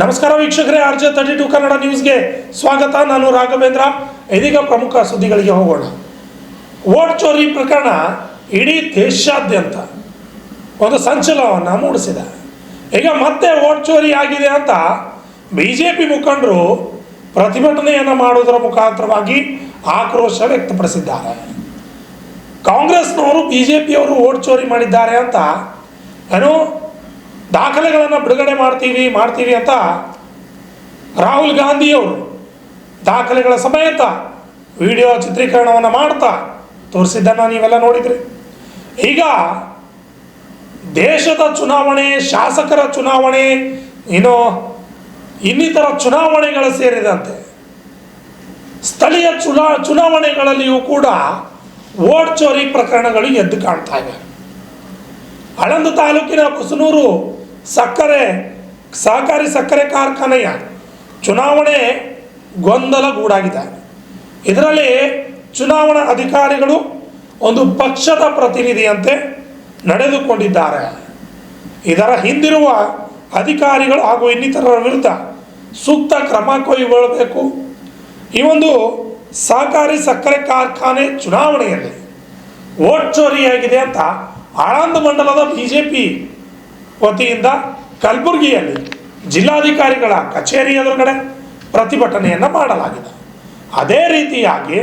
ನಮಸ್ಕಾರ ವೀಕ್ಷಕರೇ, RJ32 ಕನ್ನಡ ನ್ಯೂಸ್ಗೆ ಸ್ವಾಗತ. ನಾನು ರಾಘವೇಂದ್ರ. ಇದೀಗ ಪ್ರಮುಖ ಸುದ್ದಿಗಳಿಗೆ ಹೋಗೋಣ. ವೋಟ್ ಚೋರಿ ಪ್ರಕರಣ ಇಡೀ ದೇಶಾದ್ಯಂತ ಒಂದು ಸಂಚಲನವನ್ನು ಮೂಡಿಸಿದೆ. ಈಗ ಮತ್ತೆ ವೋಟ್ ಚೋರಿ ಆಗಿದೆ ಅಂತ ಬಿಜೆಪಿ ಮುಖಂಡರು ಪ್ರತಿಭಟನೆಯನ್ನು ಮಾಡುವುದರ ಮುಖಾಂತರವಾಗಿ ಆಕ್ರೋಶ ವ್ಯಕ್ತಪಡಿಸಿದ್ದಾರೆ. ಕಾಂಗ್ರೆಸ್ನವರು ಬಿಜೆಪಿಯವರು ವೋಟ್ ಚೋರಿ ಮಾಡಿದ್ದಾರೆ ಅಂತ ಏನೋ ದಾಖಲೆಗಳನ್ನು ಬಿಡುಗಡೆ ಮಾಡ್ತೀವಿ ಅಂತ ರಾಹುಲ್ ಗಾಂಧಿಯವರು ದಾಖಲೆಗಳ ಸಮೇತ ವಿಡಿಯೋ ಚಿತ್ರೀಕರಣವನ್ನು ಮಾಡ್ತಾ ತೋರಿಸಿದ್ದನ್ನು ನೀವೆಲ್ಲ ನೋಡಿದ್ರಿ. ಈಗ ದೇಶದ ಚುನಾವಣೆ, ಶಾಸಕರ ಚುನಾವಣೆ, ಇನ್ನಿತರ ಚುನಾವಣೆಗಳು ಸೇರಿದಂತೆ ಸ್ಥಳೀಯ ಚುನಾವಣೆಗಳಲ್ಲಿಯೂ ಕೂಡ ವೋಟ್ ಚೋರಿ ಪ್ರಕರಣಗಳು ಎದ್ದು ಕಾಣ್ತಾ ಇವೆ. ಆಳಂದ ತಾಲೂಕಿನ ಕುಸನೂರು ಸಹಕಾರಿ ಸಕ್ಕರೆ ಕಾರ್ಖಾನೆಯ ಚುನಾವಣೆ ಗೊಂದಲಗೂಡಾಗಿದೆ. ಇದರಲ್ಲಿ ಚುನಾವಣಾ ಅಧಿಕಾರಿಗಳು ಒಂದು ಪಕ್ಷದ ಪ್ರತಿನಿಧಿಯಂತೆ ನಡೆದುಕೊಂಡಿದ್ದಾರೆ. ಇದರ ಹಿಂದಿರುವ ಅಧಿಕಾರಿಗಳು ಹಾಗೂ ಇನ್ನಿತರರ ವಿರುದ್ಧ ಸೂಕ್ತ ಕ್ರಮ ಕೈಗೊಳ್ಳಬೇಕು. ಈ ಒಂದು ಸಹಕಾರಿ ಸಕ್ಕರೆ ಕಾರ್ಖಾನೆ ಚುನಾವಣೆಯಲ್ಲಿ ವೋಟ್ ಚೋರಿಯಾಗಿದೆ ಅಂತ ಆಳಂದ ಮಂಡಲದ ಬಿಜೆಪಿ ವತಿಯಿಂದ ಕಲಬುರಗಿಯಲ್ಲಿ ಜಿಲ್ಲಾಧಿಕಾರಿಗಳ ಕಚೇರಿ ಎದುರುಗಡೆ ಪ್ರತಿಭಟನೆಯನ್ನು ಮಾಡಲಾಗಿದೆ. ಅದೇ ರೀತಿಯಾಗಿ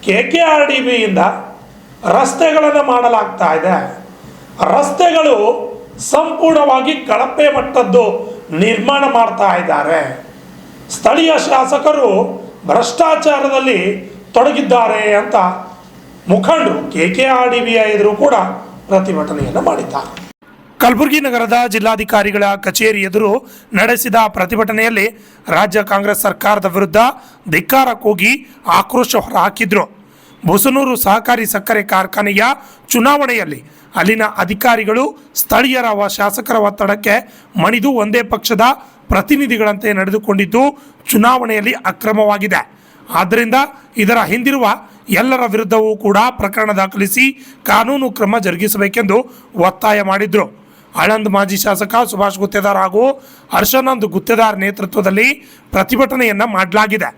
KKRDBಯಿಂದ ರಸ್ತೆಗಳನ್ನು ಮಾಡಲಾಗ್ತಾ ಇದೆ. ರಸ್ತೆಗಳು ಸಂಪೂರ್ಣವಾಗಿ ಕಳಪೆ ಮಟ್ಟದ್ದು ನಿರ್ಮಾಣ ಮಾಡ್ತಾ ಇದ್ದಾರೆ. ಸ್ಥಳೀಯ ಶಾಸಕರು ಭ್ರಷ್ಟಾಚಾರದಲ್ಲಿ ತೊಡಗಿದ್ದಾರೆ ಅಂತ ಮುಖಂಡರು KKRDB ಎದುರು ಕೂಡ ಪ್ರತಿಭಟನೆಯನ್ನು ಮಾಡಿದ್ದಾರೆ. ಕಲಬುರಗಿ ನಗರದ ಜಿಲ್ಲಾಧಿಕಾರಿಗಳ ಕಚೇರಿ ಎದುರು ನಡೆಸಿದ ಪ್ರತಿಭಟನೆಯಲ್ಲಿ ರಾಜ್ಯ ಕಾಂಗ್ರೆಸ್ ಸರ್ಕಾರದ ವಿರುದ್ಧ ಧಿಕ್ಕಾರ ಕೂಗಿ ಆಕ್ರೋಶ ಹೊರಹಾಕಿದ್ರು. ಬುಸನೂರು ಸಹಕಾರಿ ಸಕ್ಕರೆ ಕಾರ್ಖಾನೆಯ ಚುನಾವಣೆಯಲ್ಲಿ ಅಲ್ಲಿನ ಅಧಿಕಾರಿಗಳು ಸ್ಥಳೀಯರ ಶಾಸಕರ ಒತ್ತಡಕ್ಕೆ ಮಣಿದು ಒಂದೇ ಪಕ್ಷದ ಪ್ರತಿನಿಧಿಗಳಂತೆ ನಡೆದುಕೊಂಡಿದ್ದು ಚುನಾವಣೆಯಲ್ಲಿ ಅಕ್ರಮವಾಗಿದೆ. ಆದ್ದರಿಂದ ಇದರ ಹಿಂದಿರುವ ಎಲ್ಲರ ವಿರುದ್ಧವೂ ಕೂಡ ಪ್ರಕರಣ ದಾಖಲಿಸಿ ಕಾನೂನು ಕ್ರಮ ಜರುಗಿಸಬೇಕೆಂದು ಒತ್ತಾಯ ಮಾಡಿದ್ರು. ಆಳಂದ್ ಮಾಜಿ ಶಾಸಕ ಸುಭಾಷ್ ಗುತ್ತೇದಾರ್ ಹಾಗೂ ಹರ್ಷಾನಂದ್ ಗುತ್ತೇದಾರ್ ನೇತೃತ್ವದಲ್ಲಿ ಪ್ರತಿಭಟನೆಯನ್ನ ಮಾಡಲಾಗಿದೆ.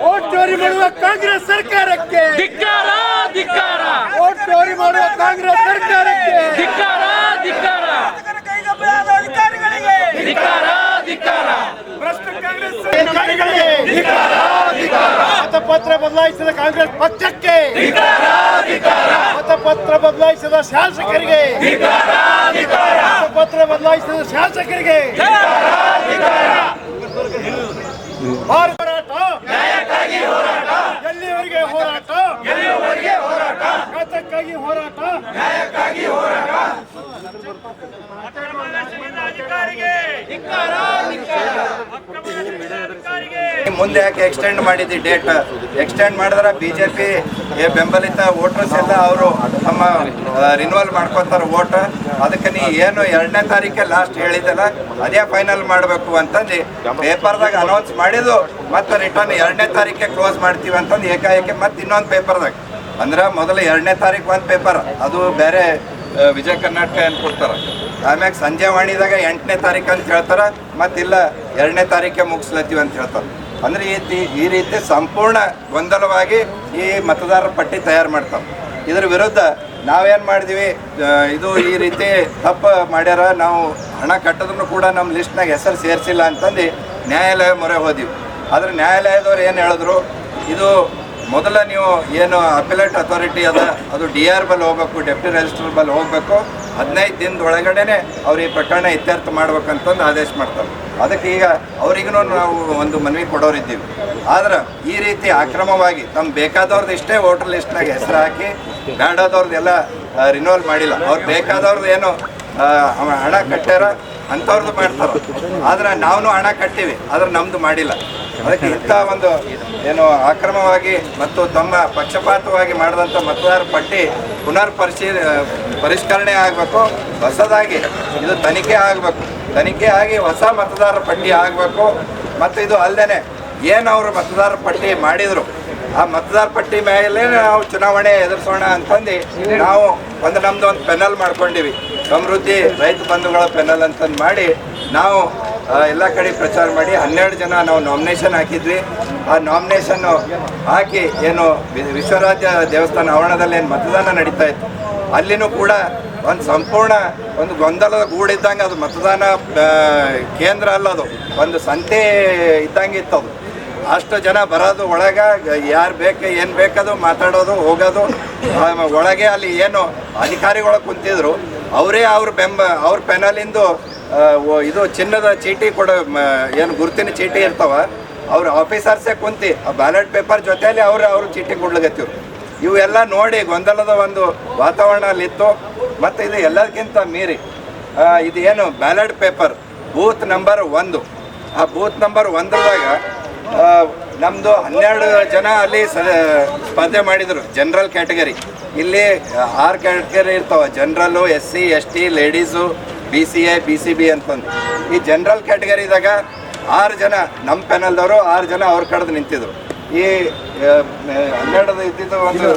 ವೋಟ್ ಚೋರಿ ಮಾಡುವ ಕಾಂಗ್ರೆಸ್ ಸರ್ಕಾರಕ್ಕೆ ಧಿಕ್ಕಾರ ಧಿಕ್ಕಾರ. ವೋಟ್ ಚೋರಿ ಮಾಡುವ ಕಾಂಗ್ರೆಸ್ ಸರ್ಕಾರಕ್ಕೆ ಧಿಕ್ಕಾರ ಧಿಕ್ಕಾರ. ಅಧಿಕಾರಿಗಳಿಗೆ ಧಿಕ್ಕಾರ ಧಿಕ್ಕಾರ. ಭ್ರಷ್ಟ ಕಾಂಗ್ರೆಸ್ ಅಧಿಕಾರಿಗಳಿಗೆ ಧಿಕ್ಕಾರ ಧಿಕ್ಕಾರ. ಮತಪತ್ರ ಬದಲಾಯಿಸಿದ ಕಾಂಗ್ರೆಸ್ ಪಕ್ಷಕ್ಕೆ ಧಿಕ್ಕಾರ ಧಿಕ್ಕಾರ. ಮತಪತ್ರ ಬದಲಾಯಿಸಿದ ಶಾಸಕರಿಗೆ ಧಿಕ್ಕಾರ ಧಿಕ್ಕಾರ. ಮತಪತ್ರ ಬದಲಾಯಿಸಿದ ಶಾಸಕರಿಗೆ ಧಿಕ್ಕಾರ ಧಿಕ್ಕಾರ. ಹೋರಾಟ ನ್ಯಾಯಕ್ಕಾಗಿ ಹೋರಾಟ, ಎಲ್ಲಿವರೆಗೆ ಹೋರಾಟ, ಗೆಲ್ಲುವವರೆಗೆ ಹೋರಾಟ, ಯಾತಕ್ಕಾಗಿ ಹೋರಾಟ, ನ್ಯಾಯಕ್ಕಾಗಿ ಹೋರಾಟ. ಮುಂದೆ ಯಾಕೆ ಎಕ್ಸ್ಟೆಂಡ್ ಮಾಡಿದ್ದಿ ಡೇಟ್? ಎಕ್ಸ್ಟೆಂಡ್ ಮಾಡಿದ್ರೆ ಬಿಜೆಪಿ ಬೆಂಬಲಿತ ವೋಟರ್ಸ್ ಎಲ್ಲ ಅವರು ತಮ್ಮ ರಿನ್ಯೂವಲ್ ಮಾಡ್ಕೊತಾರೆ ವೋಟ್. ಅದಕ್ಕೆ ನೀ ಏನು 2ನೇ ತಾರೀಕೆ ಲಾಸ್ಟ್ ಹೇಳಿದ್ದಲ್ಲ ಅದೇ ಫೈನಲ್ ಮಾಡಬೇಕು ಅಂತಂದು ಪೇಪರ್ದಾಗ ಅನೌನ್ಸ್ ಮಾಡಿದ್ದು. ಮತ್ತು ರಿಟರ್ನ್ 2ನೇ ತಾರೀಕೆ ಕ್ಲೋಸ್ ಮಾಡ್ತೀವಿ ಅಂತಂದು ಏಕಾಏಕಿ ಮತ್ತು ಇನ್ನೊಂದು ಪೇಪರ್ದಾಗ ಅಂದ್ರೆ ಮೊದಲು 2ನೇ ತಾರೀಕು ಒಂದು ಪೇಪರ್, ಅದು ಬೇರೆ ವಿಜಯ ಕರ್ನಾಟಕ ಏನು ಕೊಡ್ತಾರೆ. ಆಮ್ಯಾಗ ಸಂಜೆವಾಣಿದಾಗ 8ನೇ ತಾರೀಕು ಅಂತ ಹೇಳ್ತಾರೆ, ಮತ್ತಿಲ್ಲ 2ನೇ ತಾರೀಕೆ ಮುಗಿಸ್ಲತ್ತೀವಿ ಅಂತ ಹೇಳ್ತಾರೆ. ಅಂದರೆ ಈ ರೀತಿ ಸಂಪೂರ್ಣ ಗೊಂದಲವಾಗಿ ಈ ಮತದಾರರ ಪಟ್ಟಿ ತಯಾರು ಮಾಡ್ತಾರೆ. ಇದ್ರ ವಿರುದ್ಧ ನಾವೇನು ಮಾಡಿದ್ವಿ, ಇದು ಈ ರೀತಿ ತಪ್ಪು ಮಾಡ್ಯಾರ, ನಾವು ಹಣ ಕಟ್ಟಿದ್ರು ಕೂಡ ನಮ್ಮ ಲಿಸ್ಟ್ನಾಗ ಹೆಸರು ಸೇರಿಸಿಲ್ಲ ಅಂತಂದು ನ್ಯಾಯಾಲಯ ಮೊರೆ ಹೋದಿವಿ. ಆದರೆ ನ್ಯಾಯಾಲಯದವ್ರು ಏನು ಹೇಳಿದ್ರು, ಇದು ಮೊದಲ ನೀವು ಏನು ಅಪಿಲೇಟ್ ಅಥಾರಿಟಿ ಅದ ಅದು DR ಬಲ್ಲಿ ಹೋಗ್ಬೇಕು, ಡೆಪ್ಟಿ ರಿಜಿಸ್ಟ್ರಾರ್ ಬಲ್ಲಿ ಹೋಗಬೇಕು. 15 ದಿನದೊಳಗಡೆ ಅವ್ರು ಈ ಪ್ರಕರಣ ಇತ್ಯರ್ಥ ಮಾಡ್ಬೇಕಂತಂದು ಆದೇಶ ಮಾಡ್ತಾರೆ. ಅದಕ್ಕೆ ಈಗ ಅವ್ರಿಗೂ ನಾವು ಒಂದು ಮನವಿ ಕೊಡೋರಿದ್ದೀವಿ. ಆದ್ರೆ ಈ ರೀತಿ ಅಕ್ರಮವಾಗಿ ತಮ್ಗೆ ಬೇಕಾದವ್ರದ್ದು ಇಷ್ಟೇ ವೋಟರ್ ಲಿಸ್ಟ್ನಾಗ ಹೆಸರು ಹಾಕಿ ಬೇಡದವ್ರದ್ದೆಲ್ಲ ರಿನ್ಯೂವಲ್ ಮಾಡಿಲ್ಲ. ಅವ್ರು ಬೇಕಾದವ್ರದ್ದು ಏನು ಹಣ ಕಟ್ಟ್ಯಾರ ಅಂಥವ್ರದ್ದು ಮಾಡ್ತಾರೆ. ಆದ್ರೆ ನಾವು ಹಣ ಕಟ್ತೀವಿ, ಆದ್ರೆ ನಮ್ಮದು ಮಾಡಿಲ್ಲ. ಅದಕ್ಕೆ ಇಂಥ ಒಂದು ಏನು ಅಕ್ರಮವಾಗಿ ಮತ್ತು ತಮ್ಮ ಪಕ್ಷಪಾತವಾಗಿ ಮಾಡಿದಂಥ ಮತದಾರ ಪಟ್ಟಿ ಪರಿಷ್ಕರಣೆ ಆಗಬೇಕು. ಹೊಸದಾಗಿ ಇದು ತನಿಖೆ ಆಗಬೇಕು. ತನಿಖೆ ಆಗಿ ಹೊಸ ಮತದಾರರ ಪಟ್ಟಿ ಆಗಬೇಕು. ಮತ್ತು ಇದು ಅಲ್ಲದೆ ಏನು ಅವರು ಮತದಾರರ ಪಟ್ಟಿ ಮಾಡಿದರು ಆ ಮತದಾರ ಪಟ್ಟಿ ಮೇಲೆ ನಾವು ಚುನಾವಣೆ ಎದುರಿಸೋಣ ಅಂತಂದು ನಾವು ನಮ್ಮದು ಒಂದು ಪೆನಲ್ ಮಾಡ್ಕೊಂಡಿವಿ, ಸಮೃದ್ಧಿ ರೈತ ಬಂಧುಗಳ ಪೆನಲ್ ಅಂತಂದು ಮಾಡಿ ನಾವು ಎಲ್ಲ ಕಡೆ ಪ್ರಚಾರ ಮಾಡಿ 12 ಜನ ನಾವು ನಾಮಿನೇಷನ್ ಹಾಕಿದ್ವಿ. ಆ ನಾಮಿನೇಷನ್ನು ಹಾಕಿ ಏನು ವಿಶ್ವರಾಜ್ಯ ದೇವಸ್ಥಾನ ಆವರಣದಲ್ಲಿ ಏನು ಮತದಾನ ನಡೀತಾ ಇತ್ತು, ಅಲ್ಲಿನೂ ಕೂಡ ಒಂದು ಸಂಪೂರ್ಣ ಒಂದು ಗೊಂದಲದ ಗೂಡಿದ್ದಂಗೆ ಅದು ಮತದಾನ ಕೇಂದ್ರ ಅಲ್ಲ, ಅದು ಒಂದು ಸಂತೆ ಇದ್ದಂಗೆ ಇತ್ತು. ಅದು ಅಷ್ಟು ಜನ ಬರೋದು, ಒಳಗೆ ಯಾರು ಬೇಕು ಏನು ಬೇಕದು ಮಾತಾಡೋದು ಹೋಗೋದು. ಒಳಗೆ ಅಲ್ಲಿ ಏನು ಅಧಿಕಾರಿಗಳು ಕುಂತಿದ್ರು, ಅವರೇ ಅವ್ರ ಪೆನಲಿಂದು ಇದು ಚಿನ್ನದ ಚೀಟಿ ಏನು ಗುರುತಿನ ಚೀಟಿ ಇರ್ತಾವ, ಅವ್ರ ಆಫೀಸರ್ಸೇ ಕುಂತು ಆ ಬ್ಯಾಲೆಟ್ ಪೇಪರ್ ಜೊತೆಯಲ್ಲಿ ಅವರು ಚೀಟಿ ಕೊಡ್ಲಿಕತ್ತಿವ್ರು. ಇವೆಲ್ಲ ನೋಡಿ ಗೊಂದಲದ ಒಂದು ವಾತಾವರಣ ಅಲ್ಲಿತ್ತು. ಮತ್ತು ಇದು ಎಲ್ಲದಕ್ಕಿಂತ ಮೀರಿ ಇದು ಏನು ಬ್ಯಾಲೆಟ್ ಪೇಪರ್ ಬೂತ್ ನಂಬರ್ 1, ಆ ಬೂತ್ ನಂಬರ್ 1ದಾಗ ನಮ್ಮದು 12 ಜನ ಅಲ್ಲಿ ಸ್ಪರ್ಧೆ ಮಾಡಿದರು ಜನರಲ್ ಕ್ಯಾಟಗರಿ. ಇಲ್ಲಿ 6 ಕ್ಯಾಟಗರಿ ಇರ್ತಾವೆ, ಜನರಲ್ಲು, SC ST, ladies, BCA BCB ಅಂತಂದು. ಈ ಜನರಲ್ ಕ್ಯಾಟಗರಿದಾಗ 6 ಜನ ನಮ್ಮ ಪ್ಯಾನಲ್ದವರು, 6 ಜನ ಅವ್ರ ಕಡೆದು ನಿಂತಿದ್ರು. ಈ 12 ಇದ್ದಿದ್ದು ಒಂದು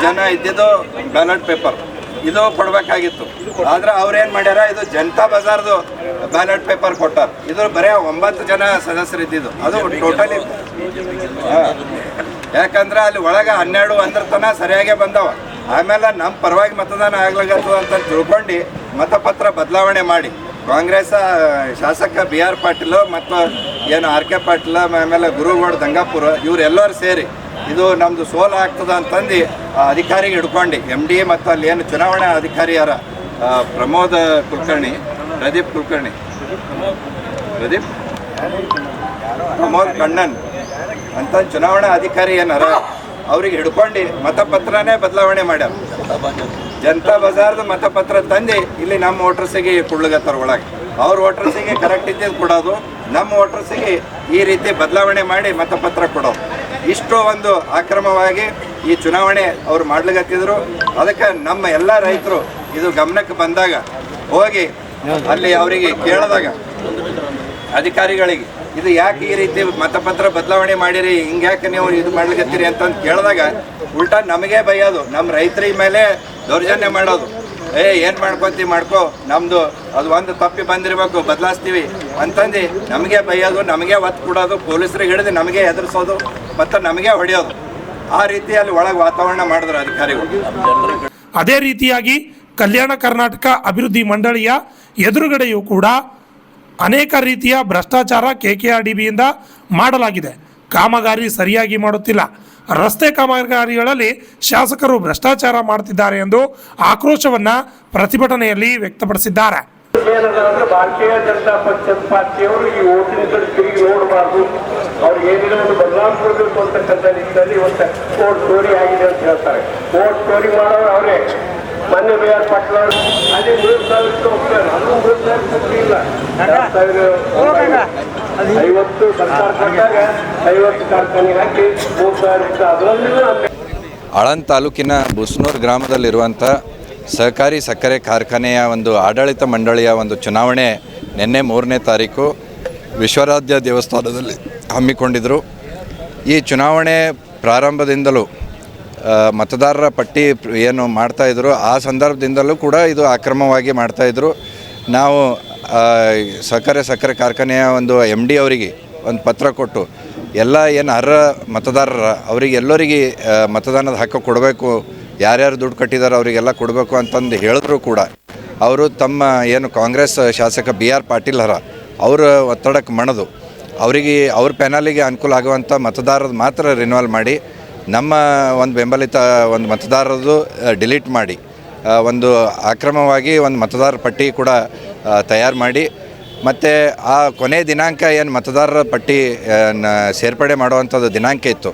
ಜನ ಇದ್ದಿದ್ದು ಬ್ಯಾಲೆಟ್ ಪೇಪರ್ ಇದು ಕೊಡಬೇಕಾಗಿತ್ತು. ಆದ್ರೆ ಅವ್ರೇನು ಮಾಡ್ಯಾರ, ಇದು ಜನತಾ ಬಜಾರ್ದು ಬ್ಯಾಲೆಟ್ ಪೇಪರ್ ಕೊಟ್ಟಾರ. ಇದು ಬರೀ 9 ಜನ ಸದಸ್ಯರು ಇದ್ದಿದ್ದು, ಅದು ಟೋಟಲಿ. ಯಾಕಂದ್ರೆ ಅಲ್ಲಿ ಒಳಗೆ 12 ಒಂದ್ರ ತನಕ ಸರಿಯಾಗೇ ಬಂದವ. ಆಮೇಲೆ ನಮ್ಮ ಪರವಾಗಿ ಮತದಾನ ಆಗ್ಲಾಗತ್ತದ ಅಂತ ತಿಳ್ಕೊಂಡು ಮತಪತ್ರ ಬದಲಾವಣೆ ಮಾಡಿ ಕಾಂಗ್ರೆಸ್ ಶಾಸಕ BR ಪಾಟೀಲ್ ಮತ್ತು ಏನು RK ಪಾಟೀಲ್, ಆಮೇಲೆ ಗುರುಗೌಡ ದಂಗಾಪುರ, ಇವರೆಲ್ಲರೂ ಸೇರಿ ಇದು ನಮ್ಮದು ಸೋಲು ಆಗ್ತದೆ ಅಂತಂದು ಅಧಿಕಾರಿಗೆ ಹಿಡ್ಕೊಂಡು MD ಮತ್ತು ಅಲ್ಲಿ ಏನು ಚುನಾವಣಾ ಅಧಿಕಾರಿ ಯಾರ ಪ್ರಮೋದ್ ಕಣ್ಣನ್ ಅಂತ ಚುನಾವಣಾ ಅಧಿಕಾರಿ ಏನಾರ ಅವ್ರಿಗೆ ಹಿಡ್ಕೊಂಡು ಮತಪತ್ರನೇ ಬದಲಾವಣೆ ಮಾಡ್ಯಾರ. ಜನತಾ ಬಜಾರ್ದು ಮತಪತ್ರ ತಂದು ಇಲ್ಲಿ ನಮ್ಮ ವೋಟರ್ಸಿಗೆ ಕೊಡ್ಲಿಗತ್ತಾರ. ಒಳಗೆ ಅವ್ರ ವೋಟರ್ಸಿಗೆ ಕರೆಕ್ಟ್ ಇದ್ದಿದ್ದು ಕೊಡೋದು, ನಮ್ಮ ವೋಟರ್ಸಿಗೆ ಈ ರೀತಿ ಬದಲಾವಣೆ ಮಾಡಿ ಮತಪತ್ರ ಕೊಡೋದು. ಇಷ್ಟು ಒಂದು ಅಕ್ರಮವಾಗಿ ಈ ಚುನಾವಣೆ ಅವ್ರು ಮಾಡ್ಲಿಗತ್ತಿದ್ರು. ಅದಕ್ಕೆ ನಮ್ಮ ಎಲ್ಲ ರೈತರು ಇದು ಗಮನಕ್ಕೆ ಬಂದಾಗ ಹೋಗಿ ಅಲ್ಲಿ ಅವರಿಗೆ ಕೇಳಿದಾಗ ಅಧಿಕಾರಿಗಳಿಗೆ ಇದು ಯಾಕೆ ಈ ರೀತಿ ಮತಪತ್ರ ಬದಲಾವಣೆ ಮಾಡಿರಿ, ಹಿಂಗ್ಯಾಕೆ ನೀವು ಇದು ಮಾಡ್ಲಿಕತ್ತೀರಿ ಅಂತಂದು ಕೇಳಿದಾಗ ಉಲ್ಟಾ ನಮಗೆ ಬೈಯೋದು, ನಮ್ಮ ರೈತರಿಗೆ ಮೇಲೆ ದೌರ್ಜನ್ಯ ಮಾಡೋದು. ಏನು ಮಾಡ್ಕೊ ನಮ್ಮದು ಅದು ಒಂದು ತಪ್ಪಿ ಬಂದಿರಬೇಕು, ಬದಲಾಯಿಸ್ತೀವಿ ಅಂತಂದು ನಮಗೆ ಬೈಯೋದು, ನಮಗೆ ಒತ್ತು ಕೊಡೋದು, ಪೊಲೀಸರಿಗೆ ಹಿಡಿದು ನಮಗೆ ಎದುರಿಸೋದು ಮತ್ತು ನಮಗೆ ಹೊಡೆಯೋದು. ಆ ರೀತಿಯಲ್ಲಿ ಒಳಗೆ ವಾತಾವರಣ ಮಾಡಿದ್ರು ಅಧಿಕಾರಿಗಳು. ಅದೇ ರೀತಿಯಾಗಿ ಕಲ್ಯಾಣ ಕರ್ನಾಟಕ ಅಭಿವೃದ್ಧಿ ಮಂಡಳಿಯ ಎದುರುಗಡೆಯೂ ಕೂಡ ಅನೇಕ ರೀತಿಯ ಭ್ರಷ್ಟಾಚಾರ KKRDBಯಿಂದ ಮಾಡಲಾಗಿದೆ. ಕಾಮಗಾರಿ ಸರಿಯಾಗಿ ಮಾಡುತ್ತಿಲ್ಲ, ರಸ್ತೆ ಕಾಮಗಾರಿಗಳಲ್ಲಿ ಶಾಸಕರು ಭ್ರಷ್ಟಾಚಾರ ಮಾಡುತ್ತಿದ್ದಾರೆ ಎಂದು ಆಕ್ರೋಶವನ್ನು ಪ್ರತಿಭಟನೆಯಲ್ಲಿ ವ್ಯಕ್ತಪಡಿಸಿದ್ದಾರೆ. ಏನಂದ್ರೆ ಭಾರತೀಯ ಜನತಾ ಪಕ್ಷದ ಪಾರ್ಟಿಯವರು ಈ ಓಟಿನ ಕಡೆ ತಿರುಗಿ ನೋಡಬಾರ್ದು, ಅವ್ರಿಗೆ ಏನಿದೆ ಒಂದು ಬದಲಾವಣೆ ಕೊಡಬೇಕು ಅಂತಕ್ಕಂಥ ನಿಟ್ಟಿನಲ್ಲಿ ಇವತ್ತು ಓಟ್ ಚೋರಿ ಆಗಿದೆ ಅಂತ ಹೇಳ್ತಾರೆ. ಓಟ್ ಚೋರಿ ಮಾಡೋರು ಅವರೇ. ಮೊನ್ನೆ BR ಪಾಟೀಲ್ ಅದೇ 3,000 ಹೋಗ್ತಾರೆ, ಅದು 3,000 ಇಲ್ಲ, 50 ಸರ್ಕಾರ ಕೊಟ್ಟಾಗ 50 ಕಾರ್ಖಾನೆ ಹಾಕಿ 3,000 ಅದರಲ್ಲಿಯೂ. ಆಳಂದ್ ತಾಲೂಕಿನ ಬುಸ್ನೂರು ಗ್ರಾಮದಲ್ಲಿರುವಂಥ ಸಹಕಾರಿ ಸಕ್ಕರೆ ಕಾರ್ಖಾನೆಯ ಒಂದು ಆಡಳಿತ ಮಂಡಳಿಯ ಒಂದು ಚುನಾವಣೆ ನಿನ್ನೆ 3ನೇ ತಾರೀಕು ವಿಶ್ವರಾಧ್ಯ ದೇವಸ್ಥಾನದಲ್ಲಿ ಹಮ್ಮಿಕೊಂಡಿದ್ದರು. ಈ ಚುನಾವಣೆ ಪ್ರಾರಂಭದಿಂದಲೂ ಮತದಾರರ ಪಟ್ಟಿ ಏನು ಮಾಡ್ತಾಯಿದ್ರು, ಆ ಸಂದರ್ಭದಿಂದಲೂ ಕೂಡ ಇದು ಅಕ್ರಮವಾಗಿ ಮಾಡ್ತಾಯಿದ್ರು. ನಾವು ಸಕ್ಕರೆ ಕಾರ್ಖಾನೆಯ ಒಂದು MD ಅವರಿಗೆ ಒಂದು ಪತ್ರ ಕೊಟ್ಟು ಎಲ್ಲ ಏನು ಅರ್ಹ ಮತದಾರರ ಅವರಿಗೆ ಎಲ್ಲರಿಗೆ ಮತದಾನದ ಹಕ್ಕು ಕೊಡಬೇಕು, ಯಾರ್ಯಾರು ದುಡ್ಡು ಕಟ್ಟಿದ್ದಾರೆ ಅವರಿಗೆಲ್ಲ ಕೊಡಬೇಕು ಅಂತಂದು ಹೇಳಿದ್ರು ಕೂಡ ಅವರು ತಮ್ಮ ಏನು ಕಾಂಗ್ರೆಸ್ ಶಾಸಕ BR ಪಾಟೀಲ್ ಅವರ ಒತ್ತಡಕ್ಕೆ ಮಣಿದು ಅವರಿಗೆ ಅವ್ರ ಪ್ಯಾನಲಿಗೆ ಅನುಕೂಲ ಆಗುವಂಥ ಮತದಾರರು ಮಾತ್ರ ರಿನ್ವಾಲ್ ಮಾಡಿ ನಮ್ಮ ಒಂದು ಬೆಂಬಲಿತ ಒಂದು ಮತದಾರರದು ಡಿಲೀಟ್ ಮಾಡಿ ಒಂದು ಅಕ್ರಮವಾಗಿ ಒಂದು ಮತದಾರರ ಪಟ್ಟಿ ಕೂಡ ತಯಾರು ಮಾಡಿ ಮತ್ತು ಆ ಕೊನೆ ದಿನಾಂಕ ಏನು ಮತದಾರರ ಪಟ್ಟಿ ಸೇರ್ಪಡೆ ಮಾಡುವಂಥದ್ದು ದಿನಾಂಕ ಇತ್ತು.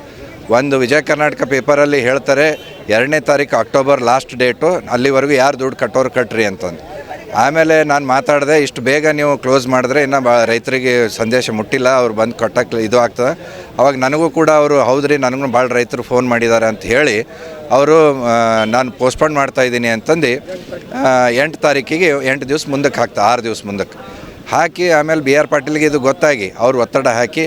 ಒಂದು ವಿಜಯ ಕರ್ನಾಟಕ ಪೇಪರಲ್ಲಿ ಹೇಳ್ತಾರೆ 2ನೇ ತಾರೀಕು ಅಕ್ಟೋಬರ್ ಲಾಸ್ಟ್ ಡೇಟು, ಅಲ್ಲಿವರೆಗೂ ಯಾರು ದುಡ್ಡು ಕಟ್ಟೋರು ಕಟ್ರಿ ಅಂತಂದು. ಆಮೇಲೆ ನಾನು ಮಾತಾಡಿದೆ, ಇಷ್ಟು ಬೇಗ ನೀವು ಕ್ಲೋಸ್ ಮಾಡಿದ್ರೆ ಇನ್ನೂ ರೈತರಿಗೆ ಸಂದೇಶ ಮುಟ್ಟಿಲ್ಲ, ಅವ್ರು ಬಂದು ಕಟ್ಟಕ್ಕೆ ಇದು ಆಗ್ತದೆ. ಅವಾಗ ನನಗೂ ಕೂಡ ಅವರು ಹೌದ್ರಿ ನನಗೂ ಭಾಳ ರೈತರು ಫೋನ್ ಮಾಡಿದ್ದಾರೆ ಅಂತ ಹೇಳಿ ಅವರು ನಾನು ಪೋಸ್ಟ್ಪೋನ್ ಮಾಡ್ತಾಯಿದ್ದೀನಿ ಅಂತಂದು 8 ತಾರೀಕಿಗೆ 8 ದಿವಸ ಮುಂದಕ್ಕೆ 6 ದಿವಸ ಮುಂದಕ್ಕೆ ಹಾಕಿ ಆಮೇಲೆ BR ಪಾಟೀಲ್ಗೆ ಇದು ಗೊತ್ತಾಗಿ ಅವ್ರು ಒತ್ತಡ ಹಾಕಿ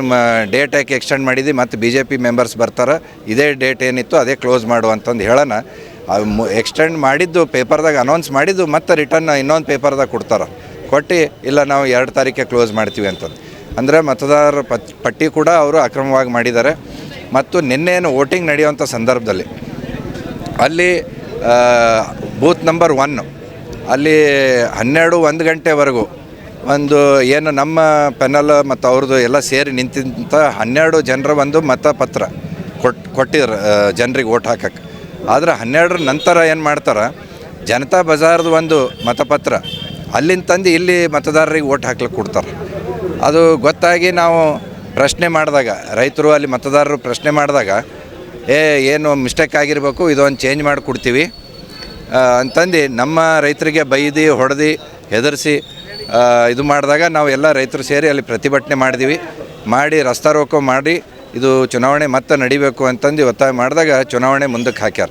ನಿಮ್ಮ ಡೇಟ್ ಯಾಕೆ ಎಕ್ಸ್ಟೆಂಡ್ ಮಾಡಿದ್ದು ಮತ್ತು BJP ಮೆಂಬರ್ಸ್ ಬರ್ತಾರೆ, ಇದೇ ಡೇಟ್ ಏನಿತ್ತು ಅದೇ ಕ್ಲೋಸ್ ಮಾಡು ಅಂತಂದು ಹೇಳೋಣ. ಎಕ್ಸ್ಟೆಂಡ್ ಮಾಡಿದ್ದು ಪೇಪರ್ದಾಗ ಅನೌನ್ಸ್ ಮಾಡಿದ್ದು ಮತ್ತು ರಿಟರ್ನ್ ಇನ್ನೊಂದು ಪೇಪರ್ದಾಗ ಕೊಡ್ತಾರೆ, ಕೊಟ್ಟು ಇಲ್ಲ ನಾವು 2 ತಾರೀಕಿಗೆ ಕ್ಲೋಸ್ ಮಾಡ್ತೀವಿ ಅಂತಂದು. ಅಂದರೆ ಮತದಾರರ ಪಟ್ಟಿ ಕೂಡ ಅವರು ಅಕ್ರಮವಾಗಿ ಮಾಡಿದ್ದಾರೆ. ಮತ್ತು ನಿನ್ನೇನು ವೋಟಿಂಗ್ ನಡೆಯುವಂಥ ಸಂದರ್ಭದಲ್ಲಿ ಅಲ್ಲಿ ಬೂತ್ ನಂಬರ್ 1 ಅಲ್ಲಿ 1 ಗಂಟೆವರೆಗೂ ಒಂದು ಏನು ನಮ್ಮ ಪೆನಲ್ ಮತ್ತು ಅವ್ರದ್ದು ಎಲ್ಲ ಸೇರಿ ನಿಂತಿಂತ 12 ಜನರ ಒಂದು ಮತಪತ್ರ ಕೊಟ್ಟಿದ್ರು ಜನರಿಗೆ ಓಟ್ ಹಾಕಕ್ಕೆ. ಆದರೆ 12 ನಂತರ ಏನು ಮಾಡ್ತಾರೆ, ಜನತಾ ಬಜಾರ್ದು ಒಂದು ಮತಪತ್ರ ಅಲ್ಲಿಂದ ತಂದು ಇಲ್ಲಿ ಮತದಾರರಿಗೆ ಓಟ್ ಹಾಕ್ಲಿಕ್ಕೆ ಕೊಡ್ತಾರೆ. ಅದು ಗೊತ್ತಾಗಿ ನಾವು ಪ್ರಶ್ನೆ ಮಾಡಿದಾಗ, ರೈತರು ಅಲ್ಲಿ ಮತದಾರರು ಪ್ರಶ್ನೆ ಮಾಡಿದಾಗ, ಏನು ಮಿಸ್ಟೇಕ್ ಆಗಿರಬೇಕು, ಇದೊಂದು ಚೇಂಜ್ ಮಾಡಿ ಕೊಡ್ತೀವಿ ಅಂತಂದು ನಮ್ಮ ರೈತರಿಗೆ ಬೈದು ಹೊಡೆದು ಹೆದರಿಸಿ ಇದು ಮಾಡಿದಾಗ ನಾವು ಎಲ್ಲ ರೈತರು ಸೇರಿ ಅಲ್ಲಿ ಪ್ರತಿಭಟನೆ ಮಾಡಿ ರಸ್ತಾ ರೋಕೋ ಮಾಡಿ ಇದು ಚುನಾವಣೆ ಮತ್ತೆ ನಡಿಬೇಕು ಅಂತಂದು ಒತ್ತಾಯ ಮಾಡಿದಾಗ ಚುನಾವಣೆ ಮುಂದಕ್ಕೆ ಹಾಕ್ಯಾರ.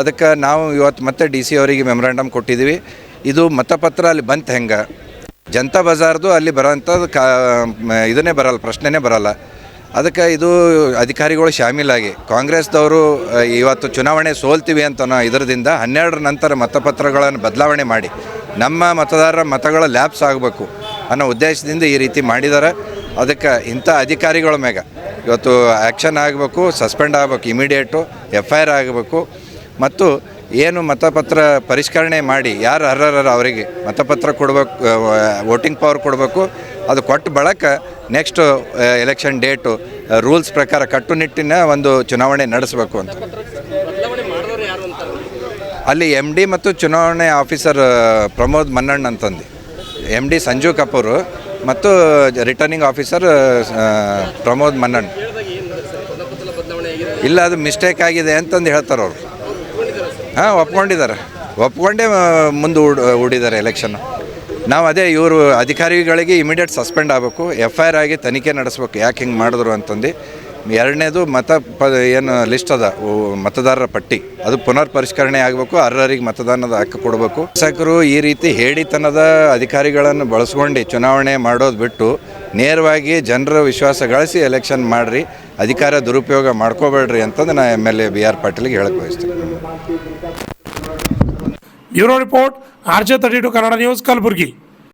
ಅದಕ್ಕೆ ನಾವು ಇವತ್ತು ಮತ್ತೆ DC ಅವರಿಗೆ ಮೆಮೊರಾಂಡಮ್ ಕೊಟ್ಟಿದ್ದೀವಿ. ಇದು ಮತಪತ್ರ ಅಲ್ಲಿ ಬಂತು ಹೆಂಗೆ, ಜನತಾ ಬಜಾರ್ದು ಅಲ್ಲಿ ಬರೋಂಥದ್ದು ಇದನ್ನೇ ಬರಲ್ಲ, ಪ್ರಶ್ನೆನೇ ಬರಲ್ಲ. ಅದಕ್ಕೆ ಇದು ಅಧಿಕಾರಿಗಳು ಶಾಮೀಲಾಗಿ ಕಾಂಗ್ರೆಸ್ದವರು ಇವತ್ತು ಚುನಾವಣೆ ಸೋಲ್ತೀವಿ ಅಂತನೋ ಇದರಿಂದ 12 ನಂತರ ಮತಪತ್ರಗಳನ್ನು ಬದಲಾವಣೆ ಮಾಡಿ ನಮ್ಮ ಮತದಾರರ ಮತಗಳ ಲ್ಯಾಪ್ಸ್ ಆಗಬೇಕು ಅನ್ನೋ ಉದ್ದೇಶದಿಂದ ಈ ರೀತಿ ಮಾಡಿದ್ದಾರೆ. ಅದಕ್ಕೆ ಇಂಥ ಅಧಿಕಾರಿಗಳ ಮ್ಯಾಗ ಇವತ್ತು ಆ್ಯಕ್ಷನ್ ಆಗಬೇಕು, ಸಸ್ಪೆಂಡ್ ಆಗಬೇಕು, ಇಮಿಡಿಯೇಟು FIR ಆಗಬೇಕು. ಮತ್ತು ಏನು ಮತಪತ್ರ ಪರಿಷ್ಕರಣೆ ಮಾಡಿ ಯಾರು ಅರ್ಹರ ಅವರಿಗೆ ಮತಪತ್ರ ಕೊಡಬೇಕು, ವೋಟಿಂಗ್ ಪವರ್ ಕೊಡಬೇಕು. ಅದು ಕೊಟ್ಟ ಬಳಕ ನೆಕ್ಸ್ಟು ಎಲೆಕ್ಷನ್ ಡೇಟು ರೂಲ್ಸ್ ಪ್ರಕಾರ ಕಟ್ಟುನಿಟ್ಟಿನ ಒಂದು ಚುನಾವಣೆ ನಡೆಸಬೇಕು ಅಂತ. ಅಲ್ಲಿ MD ಮತ್ತು ಚುನಾವಣೆ ಆಫೀಸರ್ ಪ್ರಮೋದ್ ಮನ್ನಣ್ಣ ಅಂತಂದು, MD ಸಂಜೀವ್ ಕಪೂರ್ ಮತ್ತು ರಿಟರ್ನಿಂಗ್ ಆಫೀಸರ್ ಪ್ರಮೋದ್ ಮನ್ನಣ್ಣ. ಇಲ್ಲ, ಅದು ಮಿಸ್ಟೇಕ್ ಆಗಿದೆ ಅಂತಂದು ಹೇಳ್ತಾರೆ ಅವರು. ಹಾಂ, ಒಪ್ಕೊಂಡೇ ಮುಂದೆ ಹೂಡಿದ್ದಾರೆ ಎಲೆಕ್ಷನ್ನು. ನಾವು ಅದೇ ಇವರು ಅಧಿಕಾರಿಗಳಿಗೆ ಇಮಿಡಿಯೇಟ್ ಸಸ್ಪೆಂಡ್ ಆಗಬೇಕು, FIR ಆಗಿ ತನಿಖೆ ನಡೆಸ್ಬೇಕು ಯಾಕೆ ಹಿಂಗೆ ಮಾಡಿದ್ರು ಅಂತಂದು. ಎರಡನೇದು ಏನು ಲಿಸ್ಟ್ ಅದ ಮತದಾರರ ಪಟ್ಟಿ ಅದು ಪುನರ್ ಪರಿಷ್ಕರಣೆ ಆಗಬೇಕು, ಅರ್ಹರಿಗೆ ಮತದಾನದ ಹಕ್ಕು ಕೊಡಬೇಕು. ಶಾಸಕರು ಈ ರೀತಿ ಹೇಳಿತನದ ಅಧಿಕಾರಿಗಳನ್ನು ಬಳಸ್ಕೊಂಡು ಚುನಾವಣೆ ಮಾಡೋದು ಬಿಟ್ಟು ನೇರವಾಗಿ ಜನರ ವಿಶ್ವಾಸ ಗಳಿಸಿ ಎಲೆಕ್ಷನ್ ಮಾಡಿರಿ, ಅಧಿಕಾರ ದುರುಪಯೋಗ ಮಾಡ್ಕೋಬೇಡ್ರಿ ಅಂತಂದು ನಾನು MLA BR ಪಾಟೀಲ್ಗೆ ಹೇಳಕ್ಕೆ ಬಯಸ್ತೀನಿ. Bureau report RJ32 Kannada news, Kalaburagi.